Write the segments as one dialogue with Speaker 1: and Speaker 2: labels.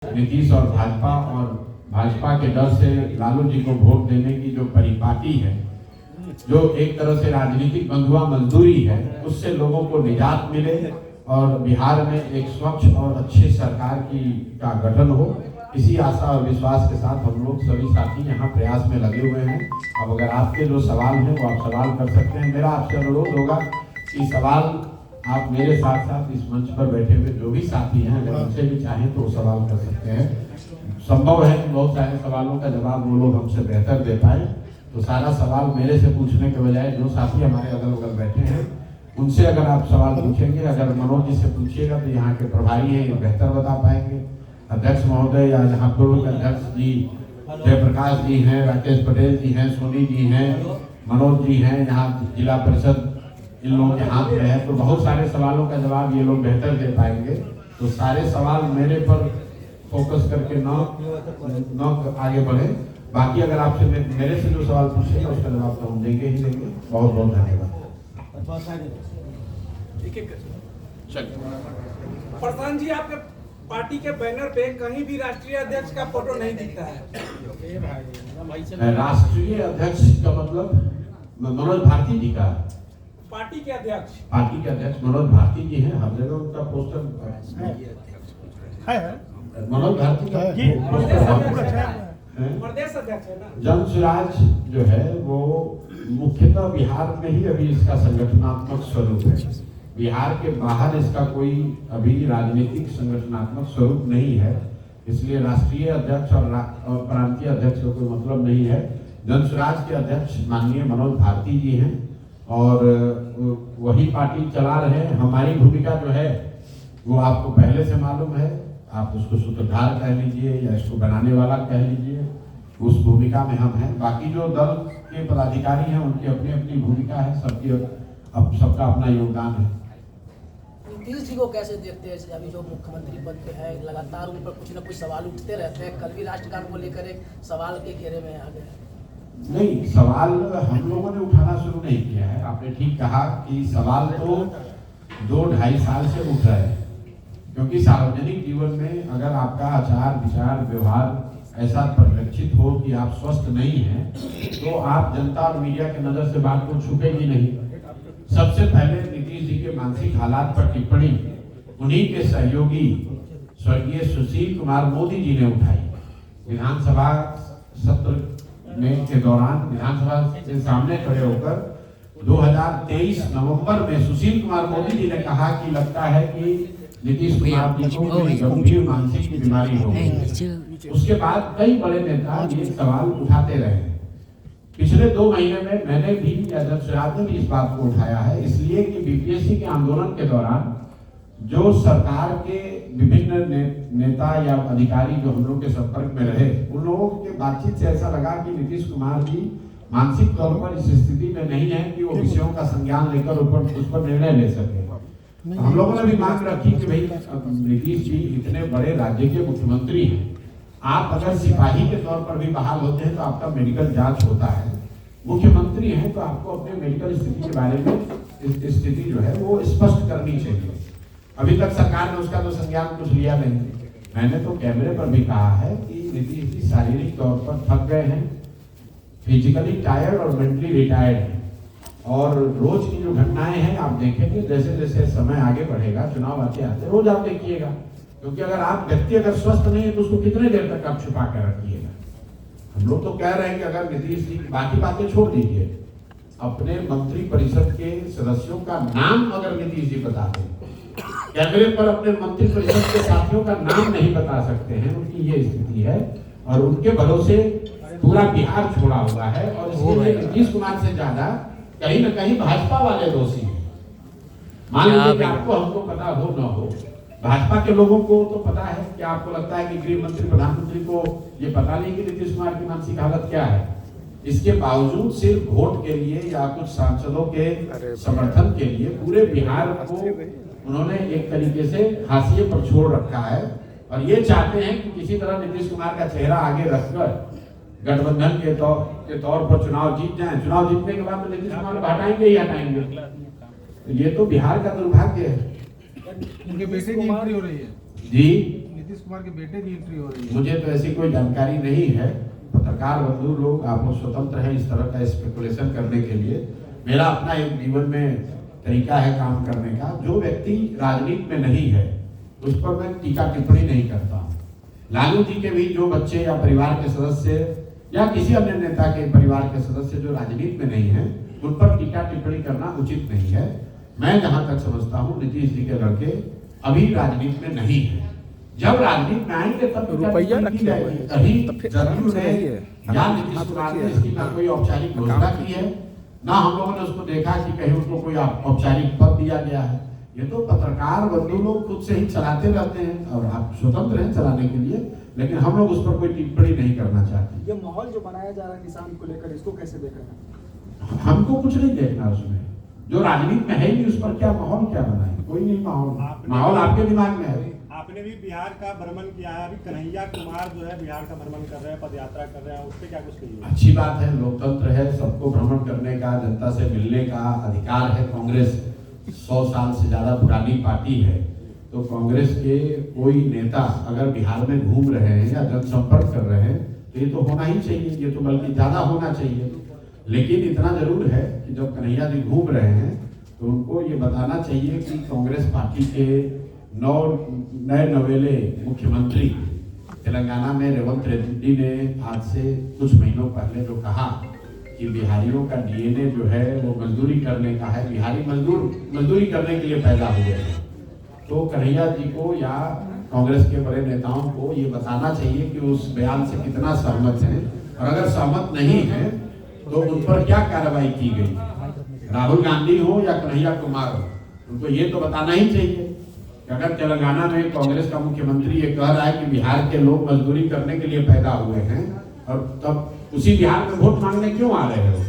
Speaker 1: नीतीश और भाजपा के डर से लालू जी को वोट देने की जो परिपाटी है, जो एक तरह से राजनीतिक बंधुआ मजदूरी है, उससे लोगों को निजात मिले और बिहार में एक स्वच्छ और अच्छी सरकार का गठन हो। इसी आशा और विश्वास के साथ हम लोग सभी साथी यहाँ प्रयास में लगे हुए हैं। अब अगर आपके जो सवाल हैं वो आप सवाल कर सकते हैं। मेरा आपसे अनुरोध होगा कि सवाल आप मेरे साथ साथ इस मंच पर बैठे हुए जो भी साथी हैं, अगर उनसे भी चाहें तो सवाल कर सकते हैं। संभव है कि बहुत सारे सवालों का जवाब वो लोग हमसे बेहतर दे पाए, तो सारा सवाल मेरे से पूछने के बजाय जो साथी हमारे अगल बगल बैठे हैं उनसे अगर आप सवाल पूछेंगे, अगर मनोज जी से पूछिएगा तो यहाँ के प्रभारी हैं, ये बेहतर बता पाएंगे। अध्यक्ष महोदय या यहाँ पूर्व अध्यक्ष जी जयप्रकाश जी हैं, राकेश पटेल जी हैं, सोनी जी हैं, मनोज जी हैं, यहाँ जिला परिषद इन लोगों के हाथ में है, तो बहुत सारे सवालों का जवाब ये लोग बेहतर दे पाएंगे। तो सारे सवाल मेरे पर फोकस करके न आगे बढ़े। बाकी अगर आपसे मेरे से जो सवाल पूछेगा उसका जवाब तो हम देंगे ही देंगे। बहुत बहुत धन्यवाद।
Speaker 2: प्रधान जी, आपके पार्टी के बैनर पे कहीं भी राष्ट्रीय अध्यक्ष का फोटो नहीं दिखता है।
Speaker 1: राष्ट्रीय अध्यक्ष का मतलब मनोज भारती जी का?
Speaker 2: पार्टी के अध्यक्ष
Speaker 1: मनोज भारती जी हैं, हर जगह उनका पोस्टर मनोज भारती का
Speaker 2: प्रदेश अध्यक्ष है ना।
Speaker 1: जन स्वराज जो है वो मुख्यतः बिहार में ही अभी इसका संगठनात्मक स्वरूप है। बिहार के बाहर इसका कोई अभी राजनीतिक संगठनात्मक स्वरूप नहीं है, इसलिए राष्ट्रीय अध्यक्ष और प्रांतीय अध्यक्ष का कोई मतलब नहीं है। जन स्वराज के अध्यक्ष माननीय मनोज भारती जी हैं और वही पार्टी चला रहे हैं। हमारी भूमिका जो है वो आपको पहले से मालूम है, आप उसको सूत्रधार कह लीजिए या इसको बनाने वाला कह लीजिए, उस भूमिका में हम हैं। बाकी जो दल के पदाधिकारी हैं उनकी अपनी अपनी भूमिका है, सबका अपना योगदान है।
Speaker 3: नीतीश जी को कैसे देखते हैं? अभी जो मुख्यमंत्री पद पे है, लगातार उन पर कुछ न कुछ सवाल उठते रहते हैं। कल भी राष्ट्रगान को लेकर एक सवाल के घेरे में आ गए।
Speaker 1: नहीं, सवाल हम लोगों ने उठाना शुरू नहीं किया है। आपने ठीक कहा कि सवाल तो 2-2.5 साल से उठ रहे हैं, क्योंकि सार्वजनिक जीवन में अगर आपका आचार विचार व्यवहार ऐसा परिलक्षित हो कि आप स्वस्थ नहीं हैं, तो आप जनता और मीडिया के नजर से बात को छुपेगी नहीं। सबसे पहले नीतीश जी के मानसिक हालात पर टिप्पणी उन्हीं के सहयोगी स्वर्गीय सुशील कुमार मोदी जी ने उठाई। विधानसभा सत्र में के दौरान विधानसभा के सामने खड़े होकर 2023 नवंबर में सुशील कुमार मोदी जी ने कहा कि लगता है कि नीतीश कुमार जी को गंभीर मानसिक बीमारी हो गई। उसके बाद कई बड़े नेता ये सवाल उठाते रहे। पिछले 2 महीने में मैंने भी या जन स्वराज ने भी इस बात को उठाया है, इसलिए कि बीपीएससी के आंदोलन के दौरान जो सरकार के विभिन्न नेता या अधिकारी जो हम लोग के संपर्क में रहे, उन लोगों के बातचीत से ऐसा लगा कि नीतीश कुमार जी मानसिक तौर पर इस स्थिति में नहीं है कि वो विषयों का संज्ञान लेकर उस पर निर्णय ले सके। हम लोगों ने भी मांग रखी कि भाई नीतीश जी इतने बड़े राज्य के मुख्यमंत्री हैं, आप अगर सिपाही के तौर पर भी बहाल होते हैं तो आपका मेडिकल जांच होता है। मुख्यमंत्री हैं तो आपको अपने मेडिकल स्थिति के बारे में स्थिति जो है वो स्पष्ट करनी चाहिए। अभी तक सरकार ने उसका तो संज्ञान कुछ लिया नहीं। मैंने तो कैमरे पर भी कहा है कि नीतीश जी शारीरिक तौर पर थक गए हैं, फिजिकली टायर्ड और मेंटली रिटायर्ड हैं, और रोज की जो घटनाएं हैं आप देखेंगे जैसे जैसे समय आगे बढ़ेगा, चुनाव आते आते रोज आप देखिएगा, क्योंकि अगर आप व्यक्ति अगर स्वस्थ नहीं है तो उसको कितने देर तक आप छुपा कर रखिएगा। हम लोग तो कह रहे हैं कि अगर नीतीश जी बाकी बातें छोड़ दीजिए, अपने मंत्री परिषद के सदस्यों का नाम अगर नीतीश जी बता दें, कैमरे पर अपने मंत्री परिषद के साथियों का नाम नहीं बता सकते हैं, उनकी ये स्थिति है और उनके भरोसे पूरा बिहार छोड़ा हुआ है। और इसलिए नीतीश कुमार से ज्यादा कहीं न कहीं भाजपा वाले दोषी हैं। मान लीजिए कि आपको हमको पता हो न हो, भाजपा के लोगों को तो पता है। क्या आपको लगता है कि गृह मंत्री प्रधानमंत्री को ये पता नहीं कि नीतीश कुमार की मानसिक हालत क्या है? इसके बावजूद सिर्फ वोट के लिए या कुछ सांसदों के समर्थन के लिए पूरे बिहार को उन्होंने एक तरीके से हाशिए पर छोड़ रखा है और ये चाहते हैं कि किसी तरह नीतीश कुमार का चेहरा आगे रखकर गठबंधन के तौर पर चुनाव जीत जाएं। चुनाव जीतने के बाद तो नीतीश कुमार को हटाएंगे ही हटाएंगे। तो ये तो बिहार का दुर्भाग्य है।
Speaker 4: उनके बेटे की एंट्री हो रही है
Speaker 1: जी।
Speaker 4: नीतीश कुमार के बेटे की एंट्री हो रही है।
Speaker 1: मुझे तो ऐसी कोई जानकारी नहीं है। पत्रकार बंधु लोग आप लोग स्वतंत्र हैं इस तरह का स्पेकुलेशन करने के लिए। मेरा अपना एक जीवन में तरीका है काम करने का। जो व्यक्ति राजनीति में नहीं है उस पर मैं टीका टिप्पणी नहीं करता हूँ। लालू जी के भी जो बच्चे या परिवार के सदस्य या किसी अन्य नेता के परिवार के सदस्य जो राजनीति में नहीं है उन पर टीका टिप्पणी करना उचित नहीं है। मैं जहां तक समझता हूँ नीतीश जी के लड़के अभी राजनीति में नहीं है। जब राजनीति में आएंगे तब
Speaker 5: रुपया रखी जाएगी।
Speaker 1: कहीं जदयू ने या नीतीश कुमार ने इसकी ना कोई औपचारिक घोषणा की है, ना हम लोगों ने उसको देखा कि कहीं उनको कोई औपचारिक पद दिया गया है। ये तो पत्रकार बंधु लोग खुद से ही चलाते रहते हैं और आप स्वतंत्र हैं चलाने के लिए, लेकिन हम लोग उस पर कोई टिप्पणी नहीं करना चाहते।
Speaker 6: ये माहौल जो बनाया जा रहा है किसान को लेकर, इसको कैसे देख रहे हैं?
Speaker 1: हमको कुछ नहीं देखना उसमें। जो राजनीति में है ही उस पर क्या माहौल क्या बनाए, कोई नहीं माहौल। माहौल आपके दिमाग में है।
Speaker 7: आपने भी बिहार का भ्रमण किया है, अभी कन्हैया कुमार जो है बिहार का भ्रमण कर रहे हैं, पदयात्रा कर रहे हैं, उससे क्या कुछ कहिए?
Speaker 1: अच्छी बात है, लोकतंत्र है, सबको भ्रमण करने का, जनता से मिलने का अधिकार है। कांग्रेस 100 साल से ज्यादा पुरानी पार्टी है, तो कांग्रेस के कोई नेता अगर बिहार में घूम रहे हैं या जनसंपर्क कर रहे हैं तो ये तो होना ही चाहिए, ये तो बल्कि ज्यादा होना चाहिए। लेकिन इतना जरूर है कि जब कन्हैया जी घूम रहे हैं तो उनको ये बताना चाहिए कि कांग्रेस पार्टी के 9 नए नवेले मुख्यमंत्री तेलंगाना में रेवंत रेड्डी ने आज से कुछ महीनों पहले जो कहा कि बिहारियों का डीएनए जो है वो मजदूरी करने का है, बिहारी मजदूरी करने के लिए पैदा हुए हैं। तो कन्हैया जी को या कांग्रेस के बड़े नेताओं को ये बताना चाहिए कि उस बयान से कितना सहमत है, और अगर सहमत नहीं है तो उन पर क्या कार्रवाई की गई। राहुल गांधी हो या कन्हैया कुमार हो, उनको ये तो बताना ही चाहिए कि अगर तेलंगाना में कांग्रेस का मुख्यमंत्री ये कह रहा है कि बिहार के लोग मजदूरी करने के लिए पैदा हुए हैं, और तब उसी बिहार में वोट मांगने क्यों आ रहे हो?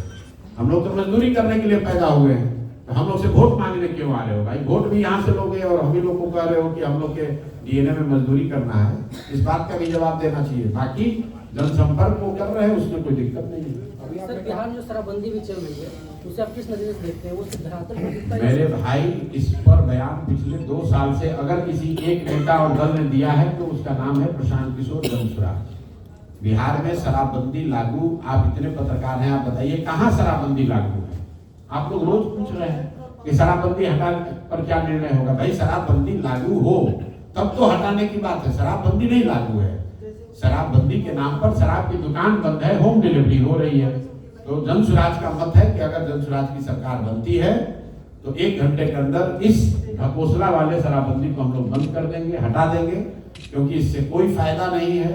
Speaker 1: हम लोग तो मजदूरी करने के लिए पैदा हुए हैं, तो हम लोग से वोट मांगने क्यों आ रहे हो? भाई वोट भी यहाँ से लोगे और हम ही लोग को कह रहे हो कि हम लोग के डीएनए में मजदूरी करना है। इस बात का भी जवाब देना चाहिए। बाकी जनसंपर्क वो कर रहे हैं, उसमें कोई दिक्कत नहीं है।
Speaker 3: सर, बिहार में जो शराबबंदी भी चल रही है उसे आप किस नजरिए से देखते हैं? वो सिद्धांत
Speaker 1: मेरे भाई इस पर बयान पिछले 2 साल से अगर किसी एक नेता और दल ने दिया है तो उसका नाम है प्रशांत किशोर जनसुराज। बिहार में शराबबंदी लागू, आप इतने पत्रकार हैं, आप बताइए कहाँ शराबबंदी लागू है? आप लोग रोज पूछ रहे हैं कि शराबबंदी हटाने पर क्या निर्णय होगा। भाई शराबबंदी लागू हो तब तो हटाने की बात है, शराबबंदी नहीं लागू है। शराबबंदी के नाम पर शराब की दुकान बंद है, होम डिलीवरी हो रही है। तो जनसुराज का मत है कि अगर जनसुराज की सरकार बनती है तो 1 घंटे के अंदर इस ढकोसला वाले शराबबंदी को हम लोग बंद कर देंगे, हटा देंगे, क्योंकि इससे कोई फायदा नहीं है।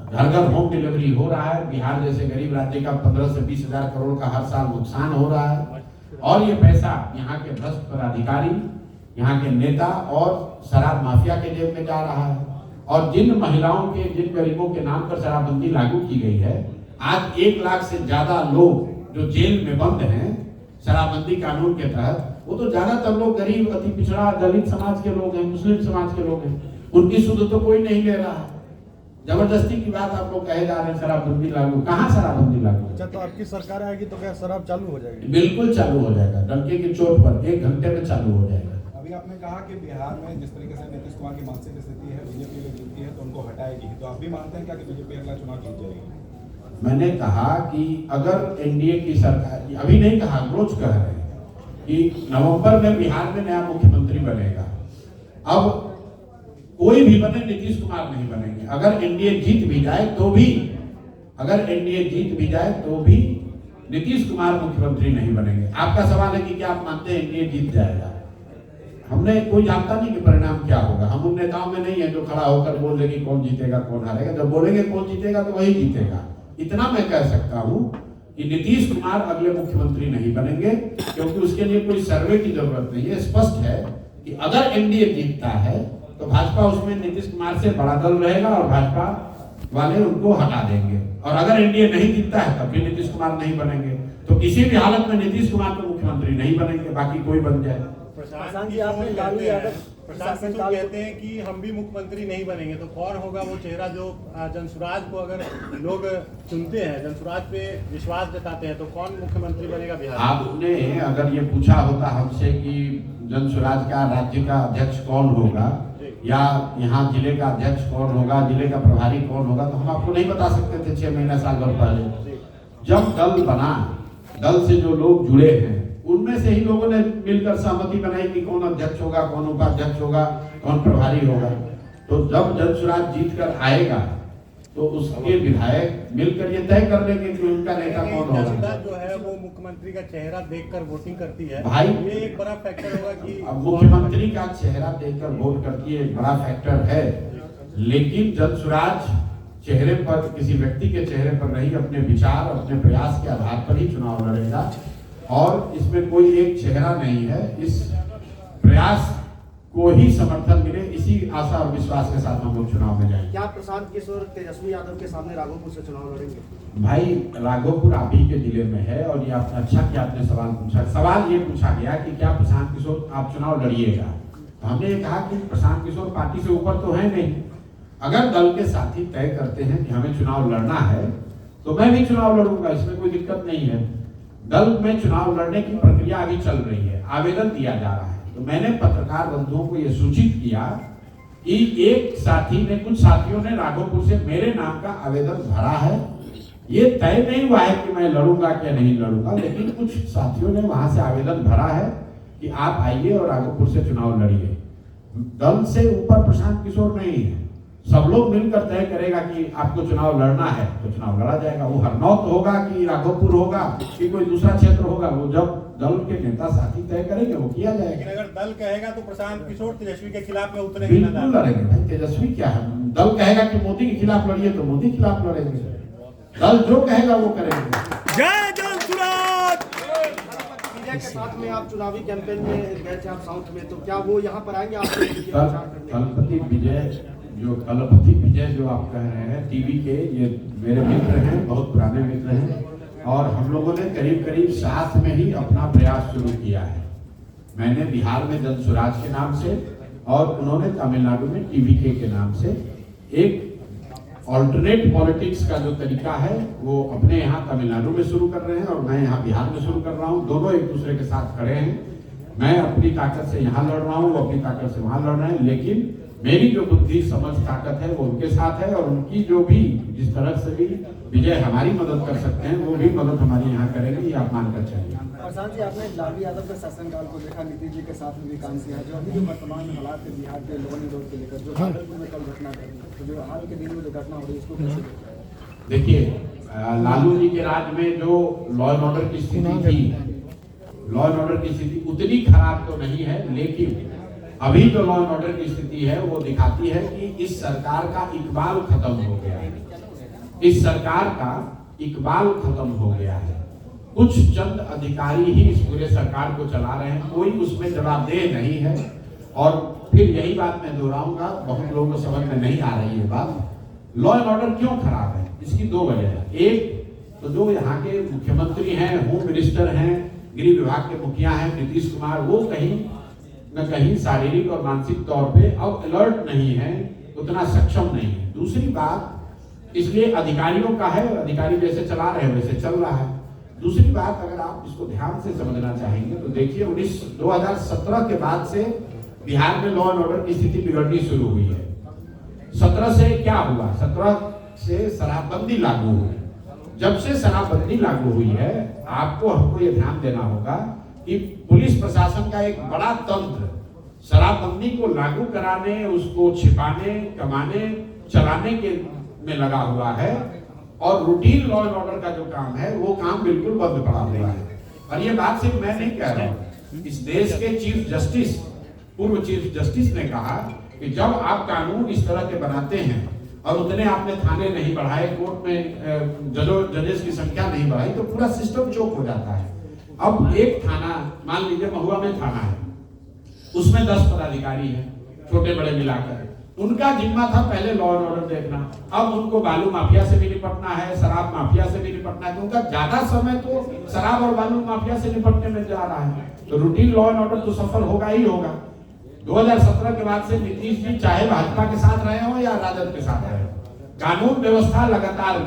Speaker 1: घर घर होम डिलीवरी हो रहा है। बिहार जैसे गरीब राज्य का 15 से 20 हजार करोड़ का हर साल नुकसान हो रहा है, और ये पैसा यहाँ के भ्रष्ट पदाधिकारी, यहाँ के नेता और शराब माफिया के जेब में जा रहा है। और जिन महिलाओं के, जिन गरीबों के नाम पर शराबबंदी लागू की गई है, आज 1 लाख से ज्यादा लोग जो जेल में बंद हैं शराबबंदी कानून के तहत, वो तो ज्यादातर लोग गरीब, अति पिछड़ा, दलित समाज के लोग हैं, मुस्लिम समाज के लोग हैं। उनकी सुध तो कोई नहीं ले रहा है। जबरदस्ती की बात आप लोग कहे जा रहे हैं शराबबंदी लागू, कहाँ शराबबंदी लागू?
Speaker 4: अच्छा, तो आपकी सरकार आएगी तो क्या शराब चालू हो जाएगी?
Speaker 1: बिल्कुल चालू हो जाएगा, डंके की चोट पर 1 घंटे में चालू हो जाएगा।
Speaker 8: अभी आपने कहा कि बिहार में जिस तरीके से नीतीश कुमार की मानसिक स्थिति है, बीजेपी में जीतती है तो उनको हटाएगी, तो आप भी मानते हैं क्या कि बीजेपी अगला चुनाव जीत जाएगी?
Speaker 1: मैंने कहा कि अगर एनडीए की सरकार, अभी नहीं कहा, रोज कह रहे हैं कि नवंबर में बिहार में नया मुख्यमंत्री बनेगा। अब कोई भी बने, नीतीश कुमार नहीं बनेंगे। अगर एनडीए जीत भी जाए तो भी, अगर एनडीए जीत भी जाए तो भी नीतीश कुमार मुख्यमंत्री नहीं बनेंगे। आपका सवाल है कि क्या आप मानते हैं एनडीए जीत जाएगा? हमने कोई जानता नहीं कि परिणाम क्या होगा। हम उन नेताओं में नहीं है जो खड़ा होकर बोल रहे कि कौन जीतेगा कौन हारेगा। जब बोलेंगे कौन जीतेगा तो वही जीतेगा। इतना मैं कह सकता हूं कि नीतीश कुमार अगले मुख्यमंत्री नहीं बनेंगे, क्योंकि उसके लिए कोई सर्वे की जरूरत नहीं है। स्पष्ट है कि अगर एनडीए जीतता है तो भाजपा उसमें नीतीश कुमार से बड़ा दल रहेगा और भाजपा वाले उनको हटा देंगे, और अगर एनडीए नहीं जीतता है तब भी नीतीश कुमार नहीं बनेंगे। तो किसी भी हालत में नीतीश कुमार तो मुख्यमंत्री नहीं बनेंगे, बाकी कोई बन जाए।
Speaker 6: प्रशांत जी, आपने लालू यादव
Speaker 7: प्रशांत किशोर कहते हैं कि हम भी मुख्यमंत्री नहीं बनेंगे, तो कौन होगा वो चेहरा जो जनसुराज को अगर लोग चुनते हैं, जनसुराज पे विश्वास जताते हैं, तो कौन मुख्यमंत्री बनेगा बिहार?
Speaker 1: आपने अगर ये पूछा होता हमसे कि जनसुराज का राज्य का अध्यक्ष कौन होगा या यहाँ जिले का अध्यक्ष कौन होगा, जिले का प्रभारी कौन होगा, तो हम आपको नहीं बता सकते थे 6 महीना साल भर पहले। जब दल बना, दल से जो लोग जुड़े हैं उनमें से ही लोगों ने मिलकर सहमति बनाई कि कौन अध्यक्ष होगा, कौन उपाध्यक्ष होगा, कौन प्रभारी होगा। तो जब जनसुराज जीत कर आएगा तो उसके विधायक मिलकर ये तय कर लेंगे कि उनका नेता कौन
Speaker 7: जनता
Speaker 1: होगा।
Speaker 7: जो है वो मुख्यमंत्री का चेहरा देखकर वोटिंग करती है
Speaker 1: भाई,
Speaker 7: ये एक बड़ा फैक्टर होगा कि
Speaker 1: अब मुख्यमंत्री का चेहरा देखकर वोट करती है, एक बड़ा फैक्टर है, लेकिन जनसुराज चेहरे पर, किसी व्यक्ति के चेहरे पर नहीं, अपने विचार, अपने प्रयास के आधार पर ही चुनाव लड़ेगा और इसमें कोई एक चेहरा नहीं है। इस प्रयास को ही समर्थन मिले, इसी आशा और विश्वास के साथ हम लोग चुनाव में जाएंगे।
Speaker 6: क्या प्रशांत किशोर तेजस्वी यादव के सामने राघोपुर से चुनाव लड़ेंगे?
Speaker 1: भाई, राघोपुर आप ही के जिले में है और ये आपने अच्छा किया, आपने सवाल पूछा। सवाल ये पूछा गया कि क्या प्रशांत किशोर आप चुनाव लड़िएगा, तो हमने ये कहा कि प्रशांत किशोर पार्टी से ऊपर तो है नहीं। अगर दल के साथी तय करते हैं कि हमें चुनाव लड़ना है तो मैं भी चुनाव लड़ूंगा, इसमें कोई दिक्कत नहीं है। दल में चुनाव लड़ने की प्रक्रिया अभी चल रही है, आवेदन दिया जा रहा है। तो मैंने पत्रकार बंधुओं को यह सूचित किया कि एक साथी ने, कुछ साथियों ने राघोपुर से मेरे नाम का आवेदन भरा है। ये तय नहीं हुआ है कि मैं लड़ूंगा क्या नहीं लड़ूंगा, लेकिन कुछ साथियों ने वहां से आवेदन भरा है कि आप आइए और राघोपुर से चुनाव लड़िए। दल से ऊपर प्रशांत किशोर नहीं है, सब लोग मिलकर तय करेगा कि आपको चुनाव लड़ना है तो चुनाव लड़ा जाएगा। वो हरनौत होगा कि राघोपुर होगा कि कोई दूसरा क्षेत्र होगा, वो जब दल के नेता साथी तय करेंगे वो किया जाएगा।
Speaker 7: लेकिन अगर दल कहेगा तो प्रशांत किशोर तेजस्वी के खिलाफ में उतरेंगे।
Speaker 1: बिल्कुल लड़ेंगे भाई, तेजस्वी क्या है, दल कहेगा कि मोदी के खिलाफ लड़िए तो मोदी के खिलाफ लड़ेंगे, दल जो कहेगा वो करेंगे।
Speaker 2: जय जनसुराज।
Speaker 6: विजय के साथ में आप चुनावी कैंपेन में गए थे आप साउथ में, तो क्या वो यहाँ पर आएंगे आपसे?
Speaker 1: कलपति विजय जो आप कह रहे हैं टीवी के, ये मेरे मित्र हैं, बहुत पुराने मित्र हैं और हम लोगों ने करीब करीब साथ में ही अपना प्रयास शुरू किया है। मैंने बिहार में जनसुराज के नाम से और उन्होंने तमिलनाडु में टीवीके के नाम से एक ऑल्टरनेट पॉलिटिक्स का जो तरीका है वो अपने यहाँ तमिलनाडु में शुरू कर रहे हैं और मैं यहाँ बिहार में शुरू कर रहा हूँ। दोनों एक दूसरे के साथ खड़े हैं, मैं अपनी ताकत से यहाँ लड़ रहा हूँ, वो अपनी ताकत से वहाँ लड़ रहे हैं, लेकिन मेरी जो बुद्धि समझ ताकत है वो उनके साथ है और उनकी जो भी जिस तरह से भी विजय हमारी मदद कर सकते हैं वो भी मदद हमारी यहाँ करेंगे, ये आप मानकर चलिए।
Speaker 6: प्रशांत जी, आपने लालू यादव के शासनकाल को देखा, नीतीश जी के साथ में भी काम किया, जो अभी जो वर्तमान हालात है बिहार के लॉ एंड ऑर्डर को लेकर, जो भागलपुर में कल घटना घटी, तो जो हाल के दिन में जो घटना हो रही है इसको कैसे देखते हैं?
Speaker 1: देखिए, लालू जी के राज में जो लॉ एंड ऑर्डर की स्थिति थी, लॉ एंड ऑर्डर की स्थिति उतनी खराब तो नहीं है, लेकिन अभी जो लॉ एंड ऑर्डर की स्थिति है वो दिखाती है कि इस सरकार का इकबाल खत्म हो गया है। इस सरकार का इकबाल खत्म हो गया है। कुछ चंद अधिकारी ही इस पूरे सरकार को चला रहे हैं, कोई उसमें जवाबदेह नहीं है। और फिर यही बात मैं दोहराऊंगा, बहुत लोगों को समझ में नहीं आ रही है बात। लॉ एंड ऑर्डर क्यों खराब है, इसकी दो वजह है। एक तो जो यहाँ के मुख्यमंत्री हैं, होम मिनिस्टर हैं, गृह विभाग के मुखिया हैं नीतीश कुमार, वो कहीं न कहीं शारीरिक और मानसिक तौर पे अब अलर्ट नहीं है, उतना सक्षम नहीं है। दूसरी बात इसलिए अधिकारियों का है, अधिकारी जैसे चला रहे हैं वैसे चल रहा है। दूसरी बात, अगर आप इसको ध्यान से समझना चाहेंगे तो देखिए 2017 के बाद से बिहार में लॉ एंड ऑर्डर की स्थिति बिगड़नी शुरू हुई है। 17 से क्या हुआ, 17 से शराबबंदी लागू हुई। जब से शराबबंदी लागू हुई है, आपको हमको ये ध्यान देना होगा कि पुलिस प्रशासन का एक बड़ा तंत्र शराबबंदी को लागू कराने, उसको छिपाने, कमाने, चलाने के में लगा हुआ है और रूटीन लॉ एंड ऑर्डर का जो काम है वो काम बिल्कुल बंद पड़ा हुआ है। और ये बात सिर्फ मैं नहीं कह रहा हूँ, इस देश के चीफ जस्टिस, पूर्व चीफ जस्टिस ने कहा कि जब आप कानून इस तरह के बनाते हैं और उतने आपने थाने नहीं बढ़ाए, कोर्ट में जजेस की संख्या नहीं बढ़ाई, तो पूरा सिस्टम चोक हो जाता है। अब एक थाना, मान लीजिए महुआ में थाना है, उसमें 10 पदाधिकारी हैं, छोटे बड़े मिलाकर। उनका जिम्मा था पहले लॉ एंड ऑर्डर देखना, अब उनको बालू माफिया से भी निपटना है, शराब माफिया से भी निपटना है, तो उनका ज्यादा समय तो शराब और बालू माफिया से निपटने में जा रहा है। तो रूटीन लॉ एंड ऑर्डर तो सफल होगा ही होगा। 2017 के बाद से नीतीश जी चाहे भाजपा के साथ रहे हो या राजद के साथ रहे हो, कानून व्यवस्था लगातार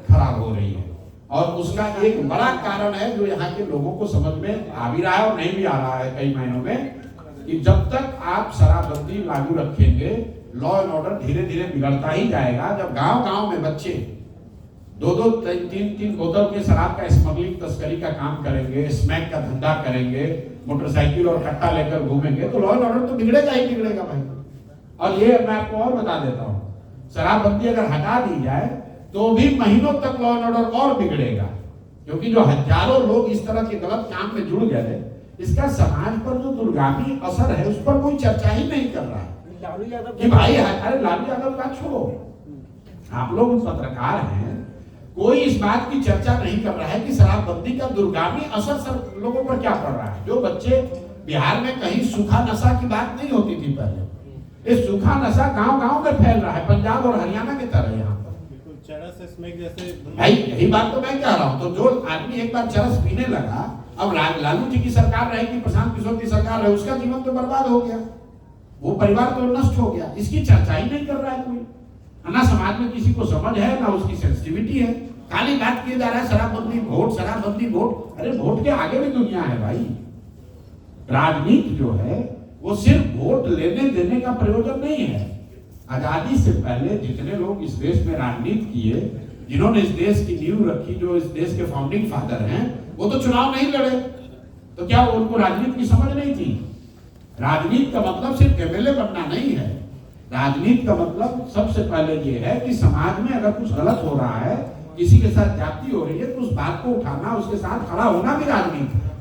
Speaker 1: खराब हो रही है और उसका एक बड़ा कारण है जो यहाँ के लोगों को समझ में आ भी रहा है और नहीं भी आ रहा है कई मायनों में, कि जब तक आप शराबबंदी लागू रखेंगे, लॉ एंड ऑर्डर धीरे धीरे बिगड़ता ही जाएगा। जब गांव गांव में बच्चे 2-2, 3-3 बोतल के शराब का स्मगलिंग, तस्करी का काम करेंगे, स्मैक का धंधा करेंगे, मोटरसाइकिल और कट्टा लेकर घूमेंगे, तो लॉ एंड ऑर्डर तो बिगड़ेगा ही बिगड़ेगा भाई। और ये मैं आपको और बता देता हूँ, शराबबंदी अगर हटा दी जाए तो भी महीनों तक लॉ एंड ऑर्डर और बिगड़ेगा, क्योंकि जो हजारों लोग इस तरह के गलत काम में जुड़ गए, इसका समाज पर जो दूरगामी असर है उस पर कोई चर्चा ही नहीं कर रहा है कि भाई अरे लालू यादव का छोड़ो, आप लोग पत्रकार हैं, कोई इस बात की चर्चा नहीं कर रहा है कि शराबबंदी का दूरगामी असर लोगों पर क्या पड़ रहा है। जो बच्चे बिहार में कहीं सूखा नशा की बात नहीं होती थी पहले, ये सूखा नशा गांव-गांव में फैल रहा है, पंजाब और हरियाणा की तरह यहाँ पर।
Speaker 7: चरस स्मैक जैसे
Speaker 1: भाई यही बात तो मैं कह रहा हूँ। तो जो आदमी एक बार चरस पीने लगा, अब लालू जी की सरकार रहेगी, प्रशांत किशोर की सरकार रहे, उसका जीवन तो बर्बाद हो गया, वो परिवार तो नष्ट हो गया। इसकी चर्चा ही नहीं कर रहा है कोई, ना समाज में किसी को समझ है, ना उसकी सेंसिटिविटी है। खाली बात किया जा रहा है शराबबंदी वोट, शराबबंदी वोट। अरे वोट के आगे भी दुनिया है भाई। राजनीति जो है वो सिर्फ वोट लेने देने का प्रयोजन नहीं है। आजादी से पहले जितने लोग इस देश में राजनीति किए, जिन्होंने इस देश की नींव रखी, जो इस देश के फाउंडिंग फादर हैं, वो तो चुनाव नहीं लड़े, तो क्या उनको राजनीति की समझ नहीं थी? राजनीति का मतलब सिर्फ एमएलए बनना नहीं है। राजनीति का मतलब सबसे पहले ये है कि समाज में अगर कुछ गलत हो रहा है, किसी के साथ जाति हो रही है, तो उस बात को उठाना, उसके साथ खड़ा होना भी राजनीति है।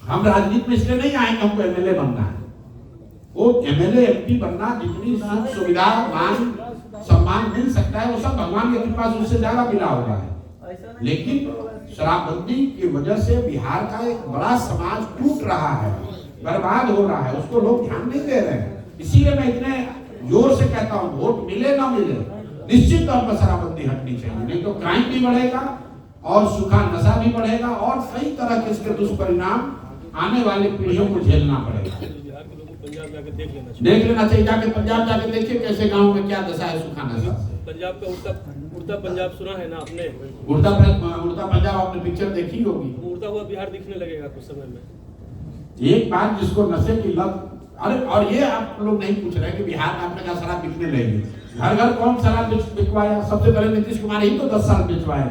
Speaker 1: हम राजनीति में इसलिए नहीं आए कि हमको एमएलए बनना है। वो एमएलए एमपी बनना, जितनी सुख सुविधा मान सम्मान मिल सकता है, वो सब भगवान के कृपा से उससे ज्यादा मिला होगा है। लेकिन शराबबंदी की वजह से बिहार का एक बड़ा समाज टूट रहा है, बर्बाद हो रहा है, उसको लोग ध्यान नहीं दे रहे हैं। इसीलिए मैं इतने जोर से कहता हूँ, वोट मिले ना मिले, निश्चित तौर पर शराबबंदी हटनी चाहिए, नहीं तो क्राइम भी बढ़ेगा और सूखा नशा भी बढ़ेगा और कई तरह के इसके दुष्परिणाम आने वाली पीढ़ियों को झेलना पड़ेगा। देख लेना चाहिए, जाके पंजाब जाके देखिए कैसे गांव में क्या दशा है सूखा नशा से।
Speaker 5: पंजाब का उड़ता पंजाब सुना है ना आपने?
Speaker 1: उड़ता पंजाब आपने पिक्चर देखी होगी।
Speaker 5: उड़ता हुआ बिहार दिखने लगेगा कुछ समय में।
Speaker 1: एक बात जिसको नशे की लत, अरे और ये आप लोग नहीं पूछ रहे कि बिहार में आपने कहा शराब बिकने लगेगी। घर घर कौन शराब बिकवाया? सबसे पहले नीतीश कुमार ही तो 10 साल बिकवाए।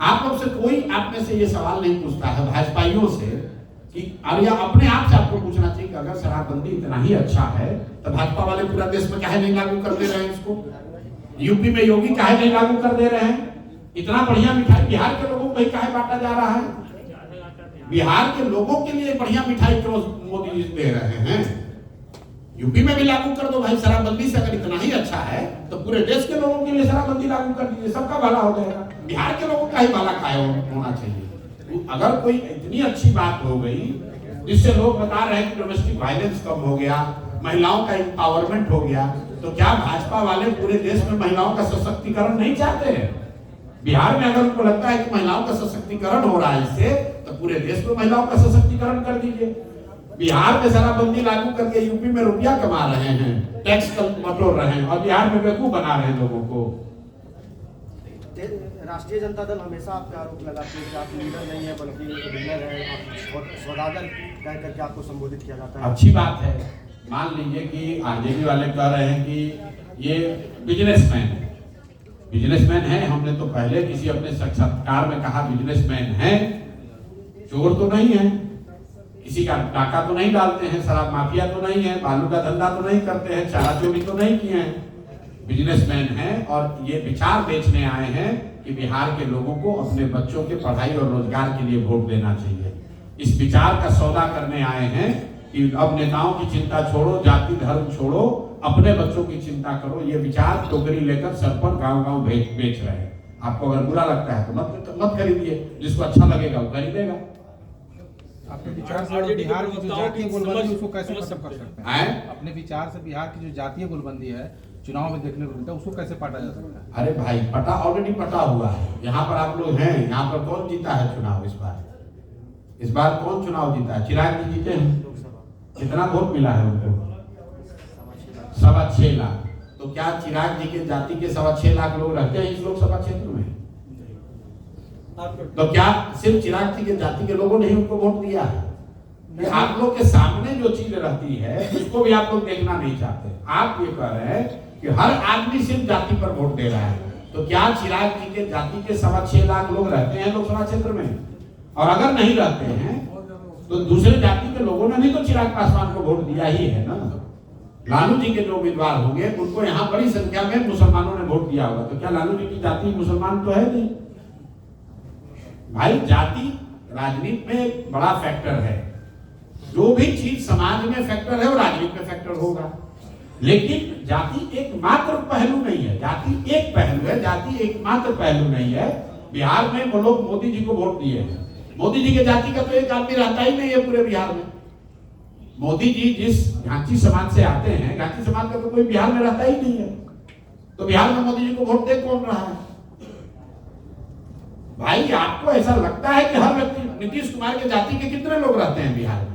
Speaker 1: आप लोग से कोई आप में से ये सवाल नहीं पूछता है भाजपाइयों से कि अरे अपने आप से आपको पूछना चाहिए कि अगर शराबबंदी इतना ही अच्छा है तो भाजपा वाले पूरा देश में काहे नहीं लागू कर दे रहे हैं इसको? यूपी में योगी काहे नहीं लागू कर दे रहे हैं? इतना बढ़िया मिठाई बिहार के लोगों को ही काहे बांटा जा रहा है? बिहार के लोगों के लिए बढ़िया मिठाई क्यों मोदी जी दे रहे हैं? यूपी में भी लागू कर दो भाई शराबबंदी से, अगर इतना ही अच्छा है तो पूरे देश के लोगों के लिए शराबबंदी लागू कर दीजिए, सबका भला हो जाएगा। बिहार के लोगों का ही भला काहे होना चाहिए? अगर कोई इतनी अच्छी बात हो गई जिससे लोग बता रहे हैं कि डोमेस्टिक वायलेंस कम हो गया, महिलाओं का एम्पावरमेंट हो गया, तो क्या भाजपा वाले पूरे देश में महिलाओं का सशक्तिकरण नहीं चाहते हैं? बिहार में अगर उनको लगता है कि महिलाओं का सशक्तिकरण हो रहा है इससे, तो पूरे देश में महिलाओं का सशक्तिकरण कर दीजिए। बिहार में शराबबंदी लागू करके यूपी में रुपया कमा रहे हैं, टैक्स बटोर रहे हैं और बिहार में बेवकूफ बना रहे हैं लोगों को।
Speaker 6: राष्ट्रीय जनता दल हमेशा आप पे आरोप लगाते हैं कि आप लीडर नहीं है बल्कि विनर है, सौदागर कह करके आपको संबोधित किया जाता है।
Speaker 1: अच्छी बात है। मान लीजिए कि आरजेडी वाले कह रहे हैं कि ये बिजनेसमैन है। बिजनेसमैन है, हमने तो पहले किसी अपने साक्षात्कार में कहा बिजनेसमैन है, चोर तो नहीं है, किसी का डाका तो नहीं डालते हैं, शराब माफिया तो नहीं है, बालू का धंधा तो नहीं करते हैं, चारा चोरी तो नहीं किए हैं, बिजनेसमैन हैं। और ये विचार बेचने आए हैं कि बिहार के लोगों को अपने बच्चों के पढ़ाई और रोजगार के लिए वोट देना चाहिए। इस विचार का सौदा करने आए हैं कि अब नेताओं की चिंता छोड़ो, जाति धर्म छोड़ो, अपने बच्चों की चिंता करो। ये विचार टोकरी लेकर सर पर गाँव-गाँव बेच रहे हैं। आपको अगर बुरा लगता है तो मत खरीदिए, जिसको अच्छा लगेगा वो खरीदेगा।
Speaker 4: अपने विचार से बिहार की जो जातीय गुलबंदी उसको कैसे खत्म कर सकते हैं? अपने विचार से बिहार की जो जातीय गुलबंदी है चुनाव में देखने को मिलता है, उसको कैसे पाटा जा सकता है?
Speaker 1: अरे भाई पटा ऑलरेडी पटा हुआ है। यहाँ पर आप लोग हैं, यहाँ पर कौन जीता है चुनाव इस बार कौन चुनाव जीता है? चिराग जी जीते हैं। कितना वोट मिला है उनको? 6.25 लाख। तो क्या चिराग जी के जाति के 6.25 लाख लोग रहते हैं इस लोकसभा क्षेत्र में? तो क्या सिर्फ चिराग जी के जाति के लोगों ने ही उनको वोट दिया है? कि आप लोग के सामने जो चीज रहती है उसको भी आप लोग देखना नहीं चाहते। आप ये कह रहे हैं कि हर आदमी सिर्फ जाति पर वोट दे रहा है, तो क्या चिराग जी के जाति के 6.25 लाख लोग रहते हैं लोकसभा क्षेत्र में? और अगर नहीं रहते हैं तो दूसरे जाति के लोगों ने भी तो चिराग पासवान को वोट दिया ही है ना। लालू जी के जो उम्मीदवार होंगे उनको यहाँ बड़ी संख्या में मुसलमानों ने वोट दिया होगा, तो क्या लालू जी की जाति मुसलमान तो है नहीं? भाई जाति राजनीति में एक बड़ा फैक्टर है। जो भी चीज समाज में फैक्टर है वो राजनीति में फैक्टर होगा, लेकिन जाति एकमात्र पहलू नहीं है। जाति एक पहलू है, जाति एकमात्र पहलू नहीं है। बिहार में वो लोग मोदी जी को वोट दिए हैं, मोदी जी के जाति का तो एक आदमी रहता ही नहीं है पूरे बिहार में। मोदी जी जिस घाटी समाज से आते हैं, घाटी समाज का तो कोई बिहार में रहता ही नहीं है, तो बिहार में मोदी जी को वोट दे कौन रहा है? भाई आपको ऐसा लगता है कि हर व्यक्ति, नीतीश कुमार के जाति के कितने लोग रहते हैं बिहार में?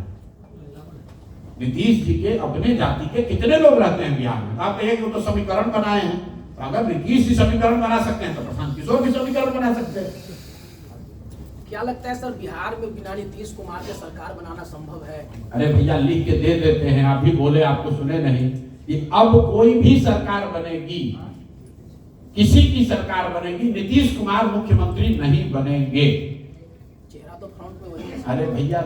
Speaker 1: नीतीश जी के अपने जाति के कितने लोग रहते हैं बिहार में? आप कहेंगे वो तो समीकरण बनाए हैं, तो अगर नीतीश जी समीकरण बना सकते हैं तो प्रशांत किशोर भी समीकरण बना सकते हैं।
Speaker 3: क्या लगता है सर, बिहार में बिना नीतीश कुमार के सरकार बनाना संभव है?
Speaker 1: अरे भैया लिख के दे देते हैं, आप भी बोले आपको सुने नहीं कि अब कोई भी सरकार बनेगी, किसी की सरकार बनेगी, नीतीश कुमार मुख्यमंत्री नहीं बनेंगे।
Speaker 3: चेहरा तो फ्रंट में वही है।
Speaker 1: अरे भैया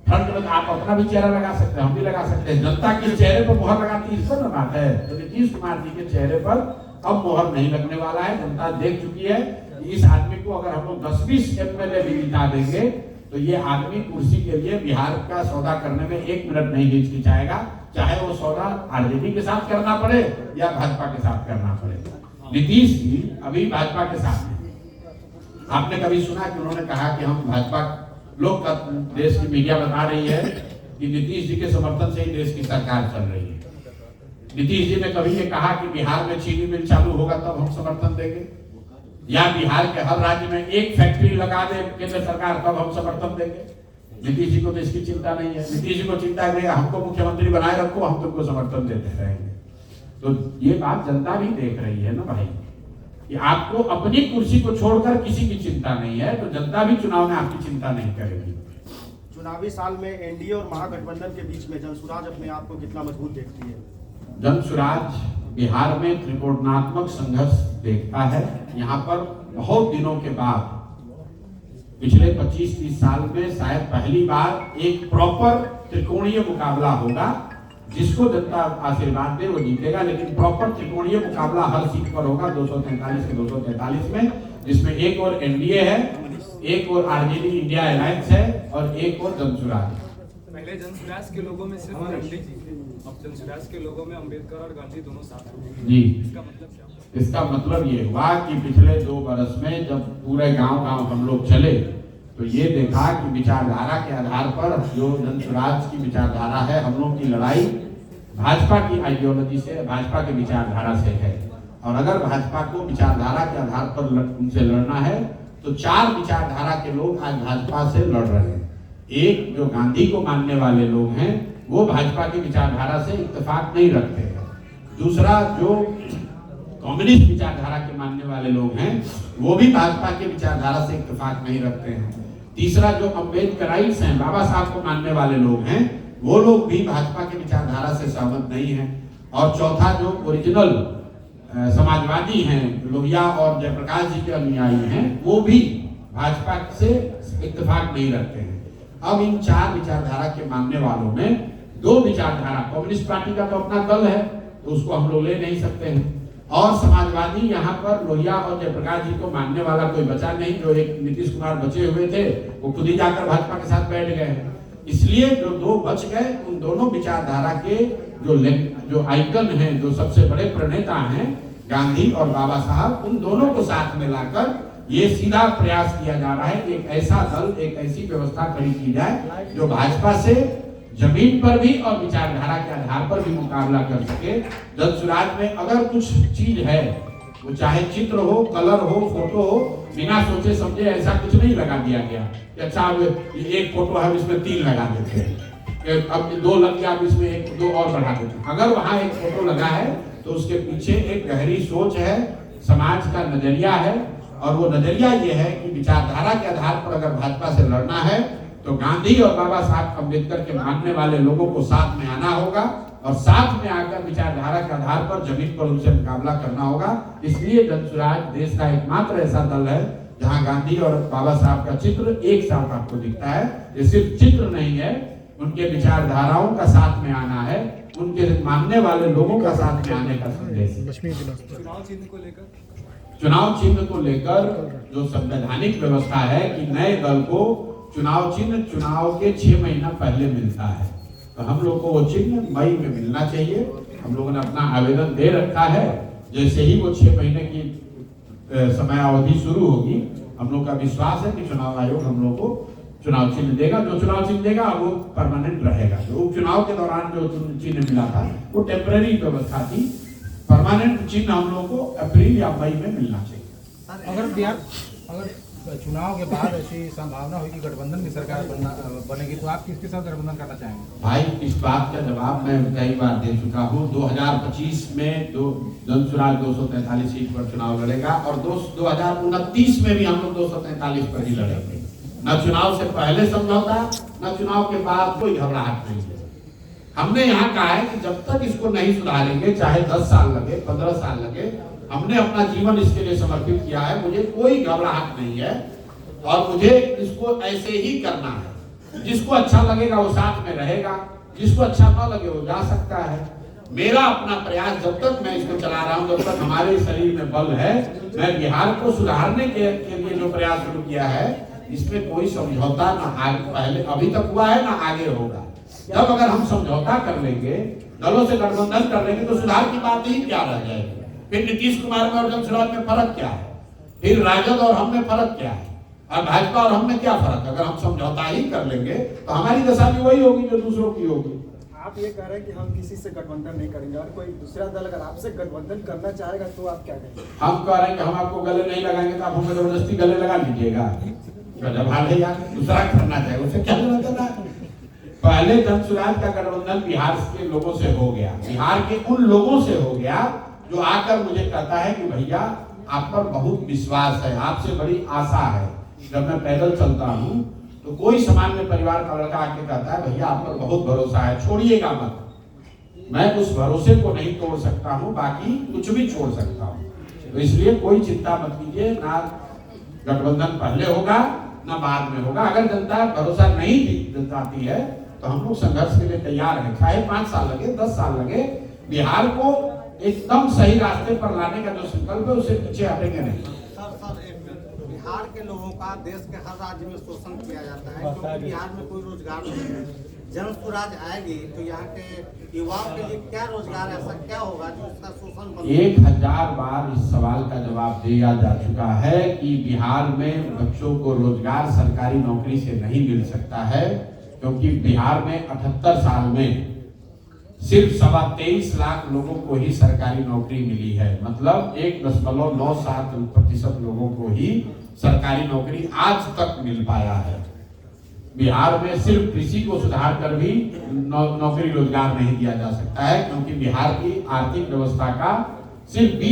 Speaker 1: फ्रंट में आप अपना भी चेहरा लगा सकते हैं, हम भी लगा सकते हैं। जनता के चेहरे पर मुहर लगाती है, इसको ना बात है। तो नीतीश कुमार जी के चेहरे पर अब मुहर नहीं लगने वाला है। जनता देख चुकी है कि इस आदमी को अगर हम लोग 10-20 एमएलए भी जिता देंगे तो ये आदमी कुर्सी के लिए बिहार का सौदा करने में 1 मिनट नहीं हिचकिचाएगा, चाहे वो सौदा आरजेडी के साथ करना पड़े या भाजपा के साथ करना पड़े। नीतीश जी अभी भाजपा के साथ हैं। आपने कभी सुना कि उन्होंने कहा कि हम भाजपा, लोग देश की मीडिया बता रही है कि नीतीश जी के समर्थन से ही देश की सरकार चल रही है। नीतीश जी ने कभी ये कहा कि बिहार में चीनी मिल चालू होगा तब हम समर्थन देंगे, या बिहार के हर राज्य में एक फैक्ट्री लगा दे केंद्र सरकार तब हम समर्थन देंगे? नीतीश जी को तो इसकी चिंता नहीं है। नीतीश जी को चिंता है हमको मुख्यमंत्री बनाए रखो, हम तुमको समर्थन देते रहेंगे। तो ये बात जनता भी देख रही है ना भाई, कि आपको अपनी कुर्सी को छोड़कर किसी की चिंता नहीं है, तो जनता भी चुनाव में आपकी चिंता नहीं करेगी।
Speaker 9: चुनावी साल में एनडीए और महागठबंधन के बीच में जनसुराज अपने आप को कितना मजबूत देखती है?
Speaker 1: जनसुराज बिहार में त्रिकोणात्मक संघर्ष देखता है। यहाँ पर बहुत दिनों के बाद पिछले 25-30 साल में शायद पहली बार एक प्रॉपर त्रिकोणीय मुकाबला होगा। जिसको जनता आशीर्वाद दे वो जीतेगा, लेकिन प्रॉपर त्रिकोणीय मुकाबला हर सीट पर होगा 243 के 243 में, जिसमें एक और एनडीए है, एक और आरजेडी इंडिया अलायंस है और एक और जनसुराज।
Speaker 2: पहले जनसुराज के लोगों में सिर्फ गांधी जी थे, अब जनसुराज के लोगों में अंबेडकर और गांधी दोनों साथ हैं।
Speaker 1: जी,
Speaker 2: इसका मतलब क्या?
Speaker 1: इसका मतलब ये हुआ कि पिछले 2 बरस में जब पूरे गांव-गांव हम लोग चले तो ये देखा कि विचारधारा के आधार पर जो जनसुराज की विचारधारा है, हम लोग की लड़ाई भाजपा की आइडियोलॉजी से, भाजपा की विचारधारा से है। और अगर भाजपा को विचारधारा के आधार पर उनसे लड़ना है तो 4 विचारधारा के लोग आज भाजपा से लड़ रहे हैं। एक जो गांधी को मानने वाले लोग हैं वो भाजपा की विचारधारा से इत्तेफाक नहीं रखते हैं। दूसरा जो कम्युनिस्ट विचारधारा के मानने वाले लोग हैं वो भी भाजपा के विचारधारा से इत्तेफाक नहीं रखते हैं। तीसरा जो अम्बेडकराइट्स हैं, बाबा साहब को मानने वाले लोग हैं, वो लोग भी भाजपा के विचारधारा से सहमत नहीं हैं। और चौथा जो ओरिजिनल समाजवादी हैं, लोहिया और जयप्रकाश जी के अनुयायी हैं, वो भी भाजपा से इत्तेफाक नहीं रखते हैं। अब इन 4 विचारधारा के मानने वालों में 2 विचारधारा, कम्युनिस्ट पार्टी का तो अपना दल है तो उसको हम लोग ले नहीं सकते हैं, और समाजवादी यहाँ पर लोहिया और जयप्रकाश जी को मानने वाला कोई बचा नहीं। जो एक नीतीश कुमार बचे हुए थे वो खुद ही जाकर भाजपा के साथ बैठ गए हैं। इसलिए जो 2 बच गए, उन दोनों विचारधारा के जो आइकन हैं, जो सबसे बड़े प्रणेता हैं गांधी और बाबा साहब, उन दोनों को साथ में लाकर ये सीधा प्रयास किया जा रहा है कि एक ऐसा दल, एक ऐसी व्यवस्था खड़ी की जाए जो भाजपा से जमीन पर भी और विचारधारा के आधार पर भी मुकाबला कर सके। जनसुराज में अगर कुछ चीज है, वो चाहे चित्र हो, कलर हो, फोटो हो, बिना सोचे समझे ऐसा कुछ नहीं लगा दिया गया कि अच्छा अब एक फोटो है इसमें 3 लगा देते हैं, अब 2 लग गया अब इसमें 1-2 और बढ़ा देते हैं। अगर वहां एक फोटो लगा है तो उसके पीछे एक गहरी सोच है, समाज का नजरिया है, और वो नजरिया ये है कि विचारधारा के आधार पर अगर भाजपा से लड़ना है तो गांधी और बाबा साहब अम्बेडकर के मानने वाले लोगों को साथ में आना होगा और साथ में आकर विचारधारा के आधार पर जमीन पर उनसे मुकाबला करना होगा। इसलिए जनसुराज देश का एकमात्र ऐसा दल है जहां गांधी और बाबा साहब का चित्र एक साथ आपको दिखता है। ये सिर्फ चित्र नहीं है, उनके विचारधाराओं का साथ में आना है, उनके मानने वाले लोगों का साथ में आने का संदेश है। चुनाव चिन्ह को लेकर जो संवैधानिक व्यवस्था है कि नए दल को चुनाव चिन्ह चुनाव के 6 महीना पहले मिलता है, तो हम लोग को वो चिन्ह मई में मिलना चाहिए। हम लोगों ने अपना आवेदन दे रखा है। जैसे ही वो 6 महीने की समय अवधि शुरू होगी, हम लोग का विश्वास है कि चुनाव आयोग हम लोग को चुनाव चिन्ह देगा। जो चुनाव चिन्ह देगा वो परमानेंट रहेगा। जो उपचुनाव के दौरान जो चिन्ह मिला था वो टेम्परेरी व्यवस्था थी। परमानेंट चिन्ह हम लोग को अप्रैल या मई में मिलना चाहिए।
Speaker 4: अगर चुनाव के बाद ऐसी संभावना हुई कि गठबंधन की सरकार बनेगी तो आप किसके साथ गठबंधन करना चाहेंगे? भाई,
Speaker 1: इस बात का जवाब मैं कई बार दे चुका हूँ। 2025 में जनसुराज 243 सीट पर चुनाव लड़ेगा और 2029 में भी हम लोग 243 पर ही लड़ेंगे। न चुनाव से पहले समझौता, न चुनाव के बाद कोई घबराहट नहीं है। हमने यहाँ कहा है कि जब तक इसको नहीं सुधारेंगे, चाहे 10 साल लगे, 15 साल लगे, हमने अपना जीवन इसके लिए समर्पित किया है। मुझे कोई घबराहट नहीं है और मुझे इसको ऐसे ही करना है। जिसको अच्छा लगेगा वो साथ में रहेगा, जिसको अच्छा न लगे वो जा सकता है। मेरा अपना प्रयास, जब तक मैं इसको चला रहा हूँ, जब तक हमारे शरीर में बल है, मैं बिहार को सुधारने के लिए जो प्रयास शुरू किया है, इसमें कोई समझौता ना आगे पहले अभी तक हुआ है ना आगे होगा। जब अगर हम समझौता कर लेंगे, दलों से गठबंधन कर लेंगे, तो सुधार की बात ही क्या रह जाएगी। फिर नीतीश कुमार में और जनसुराज में फर्क क्या है? फिर राजद और हम में फर्क क्या है? और भाजपा और हम में क्या फर्क? अगर हम समझौता ही कर लेंगे तो हमारी दशा भी वही होगी जो दूसरों की होगी।
Speaker 6: आप ये कह रहे हैं कि हम किसी से गठबंधन नहीं करेंगे और कोई दूसरा दल अगर आपसे गठबंधन करना चाहेगा तो आप क्या कहेंगे?
Speaker 1: हम कह रहे हैं कि हम आपको गले नहीं लगाएंगे तो आप हमें जबरदस्ती गले लगा लीजिएगा। दूसरा करना चाहिए, उसे क्या करना। पहले जनसुराज का गठबंधन बिहार के लोगों से हो गया, बिहार के उन लोगों से हो गया जो आकर मुझे कहता है कि भैया आप पर बहुत विश्वास है, आपसे बड़ी आशा है। जब मैं पैदल चलता हूँ तो कोई सामान्य परिवार का लड़का आके कहता है भैया आप पर बहुत भरोसा है, छोड़िएगा मत। मैं उस भरोसे को नहीं तोड़ सकता हूँ, बाकी कुछ भी छोड़ सकता हूँ। तो इसलिए कोई चिंता मत कीजिए, ना गठबंधन पहले होगा ना बाद में होगा। अगर जनता भरोसा नहीं जताती है तो हम लोग संघर्ष के लिए तैयार हैं, चाहे 5 साल लगे, 10 साल लगे। बिहार को एकदम सही रास्ते पर लाने का जो संकल्प है उससे पीछे हटेंगे नहीं।
Speaker 10: सर, बिहार के लोगों का देश के हर राज्य में शोषण किया जाता है क्योंकि बिहार में कोई रोजगार नहीं है। जनसुराज आएगी तो यहाँ के युवाओं के लिए क्या रोजगार, ऐसा क्या होगा जो इसका शोषण बंद?
Speaker 1: 1000 बार इस सवाल का जवाब दिया जा चुका है कि बिहार में बच्चों को रोजगार सरकारी नौकरी से नहीं मिल सकता है, क्योंकि बिहार में 78 साल में सिर्फ 23.25 लाख लोगों को ही सरकारी नौकरी मिली है। मतलब 1.97% लोगों को ही सरकारी नौकरी आज तक मिल पाया है। बिहार में सिर्फ कृषि को सुधार कर भी नौकरी रोजगार नहीं दिया जा सकता है, क्योंकि बिहार की आर्थिक व्यवस्था का सिर्फ 20